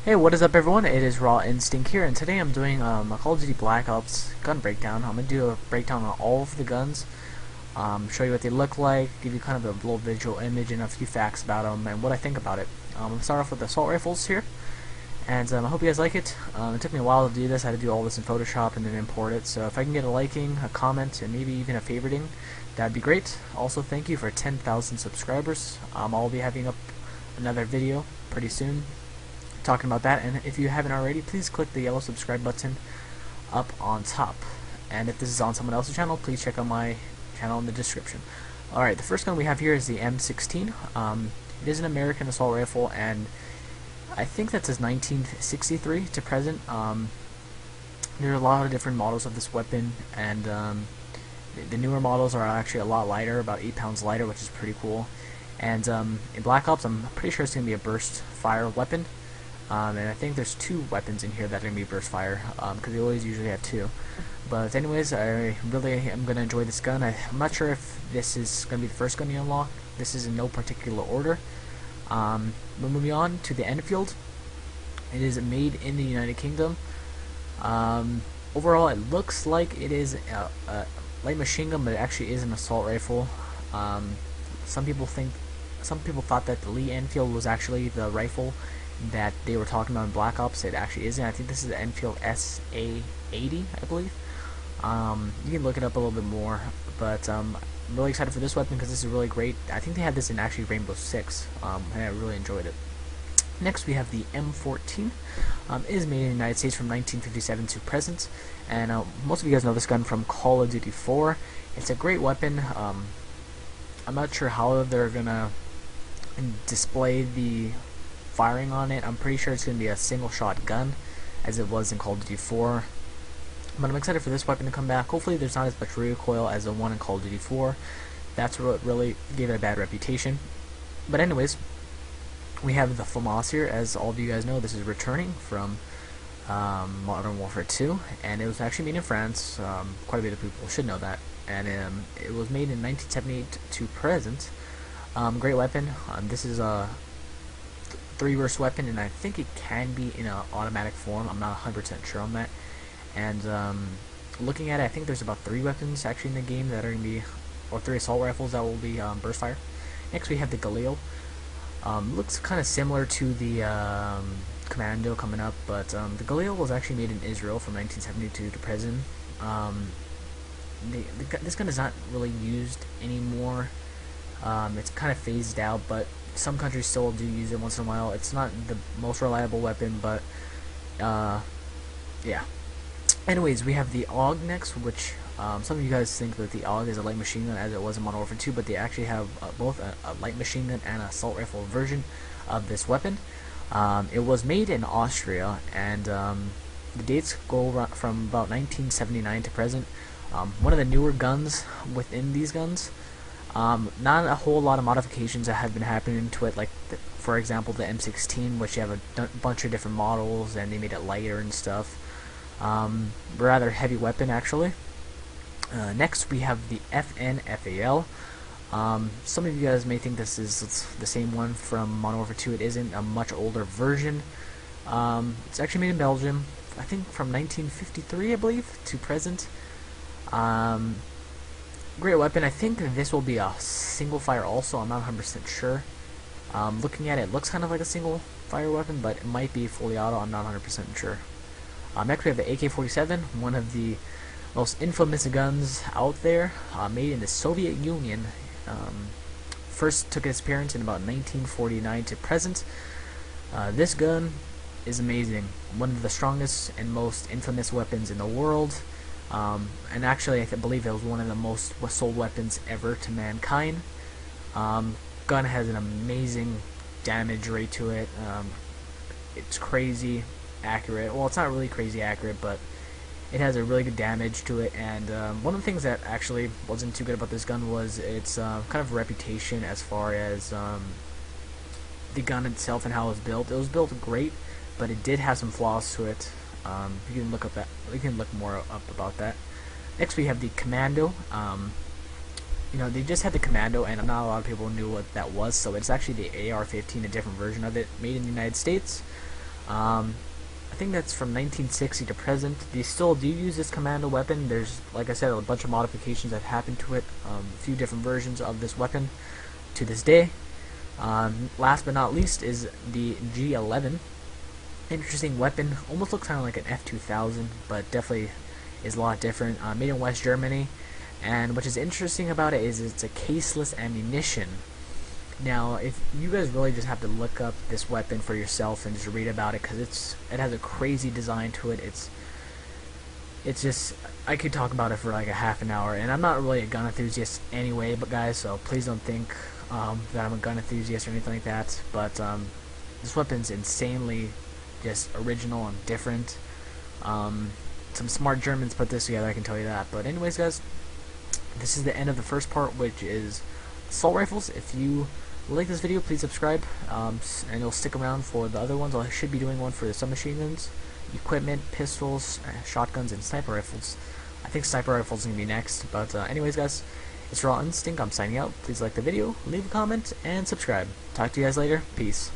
Hey, what is up everyone? It is Raw Instinct here, and today I'm doing a Call of Duty Black Ops gun breakdown. I'm going to do a breakdown on all of the guns, show you what they look like, give you kind of a little visual image and a few facts about them and what I think about it. I'm going to start off with the assault rifles here, and I hope you guys like it. It took me a while to do this. I had to do all this in Photoshop and then import it, so if I can get a liking, a comment, and maybe even a favoriting, that'd be great. Also, thank you for 10,000 subscribers. I'll be having up another video pretty soon talking about that, and if you haven't already, please click the yellow subscribe button up on top. And if this is on someone else's channel, please check out my channel in the description. Alright, the first gun we have here is the M16. It is an American assault rifle, and I think that says 1963 to present. There are a lot of different models of this weapon, and the newer models are actually a lot lighter, about 8 pounds lighter, which is pretty cool. And in Black Ops, I'm pretty sure it's going to be a burst fire weapon. And I think there's 2 weapons in here that are going to be burst fire, because they always usually have 2. But anyways, I really am going to enjoy this gun. I'm not sure if this is going to be the first gun you unlock. This is in no particular order. But moving on to the Enfield. It is made in the United Kingdom. Overall, it looks like it is a light machine gun, but it actually is an assault rifle. Some people thought that the Lee Enfield was actually the rifle that they were talking about in Black Ops. It actually isn't. I think this is the Enfield SA80, I believe. You can look it up a little bit more, but I'm really excited for this weapon because this is really great. I think they had this in actually Rainbow Six, and I really enjoyed it. Next we have the M14. It is made in the United States from 1957 to present, and most of you guys know this gun from Call of Duty 4. It's a great weapon. I'm not sure how they're gonna display the firing on it. I'm pretty sure it's going to be a single shot gun as it was in Call of Duty 4, but I'm excited for this weapon to come back. Hopefully there's not as much recoil as the one in Call of Duty 4. That's what really gave it a bad reputation. But anyways, we have the FAMAS here. As all of you guys know, this is returning from Modern Warfare 2, and it was actually made in France. Quite a bit of people should know that, and it was made in 1978 to present. Great weapon. This is a 3-burst weapon, and I think it can be in an automatic form. I'm not 100% sure on that. And looking at it, I think there's about 3 weapons actually in the game that are going to be, or 3 assault rifles that will be burst fire. Next we have the Galil. Looks kind of similar to the Commando coming up, but the Galil was actually made in Israel from 1972 to present. This gun is not really used anymore. It's kind of phased out, but some countries still do use it once in a while. It's not the most reliable weapon, but yeah. Anyways, we have the AUG next, which some of you guys think that the AUG is a light machine gun as it was in Modern Warfare 2, but they actually have both a light machine gun and an assault rifle version of this weapon. It was made in Austria, and the dates go from about 1979 to present. One of the newer guns within these guns. Not a whole lot of modifications that have been happening to it, like for example the M16, which you have a bunch of different models and they made it lighter and stuff. Rather heavy weapon actually. Next we have the FN-FAL. Some of you guys may think this is the same one from Modern Warfare 2. It isn't. A much older version. It's actually made in Belgium, I think from 1953 I believe to present. Great weapon. I think this will be a single fire also. I'm not 100% sure. Looking at it, it looks kind of like a single fire weapon, but it might be fully auto. I'm not 100% sure. Next we have the AK-47, one of the most infamous guns out there, made in the Soviet Union. First took its appearance in about 1949 to present. This gun is amazing. One of the strongest and most infamous weapons in the world. And actually I believe it was one of the most sold weapons ever to mankind. Gun has an amazing damage rate to it. It's crazy accurate. Well, it's not really crazy accurate, but it has a really good damage to it. And one of the things that actually wasn't too good about this gun was its kind of reputation as far as the gun itself and how it was built. It was built great, but it did have some flaws to it. You can look up that. You can look more up about that. Next, we have the Commando. You know, they just had the Commando, and not a lot of people knew what that was. So it's actually the AR-15, a different version of it, made in the United States. I think that's from 1960 to present. They still do use this commando weapon. There's, like I said, a bunch of modifications that happened to it, a few different versions of this weapon to this day. Last but not least is the G11. Interesting weapon, almost looks kind of like an F2000, but definitely is a lot different. Made in West Germany, and what is interesting about it is it's a caseless ammunition. Now, if you guys really just have to look up this weapon for yourself and just read about it, because it has a crazy design to it. It's just, I could talk about it for like a half an hour, and I'm not really a gun enthusiast anyway, but guys, so please don't think that I'm a gun enthusiast or anything like that. But this weapon's insanely just original and different. Some smart Germans put this together, I can tell you that. But anyways, guys, this is the end of the first part, which is assault rifles. If you like this video, please subscribe, and you'll stick around for the other ones. I should be doing one for the submachine guns, equipment, pistols, shotguns, and sniper rifles. I think sniper rifles is going to be next. But anyways, guys, it's Raw Instinct. I'm signing out. Please like the video, leave a comment, and subscribe. Talk to you guys later. Peace.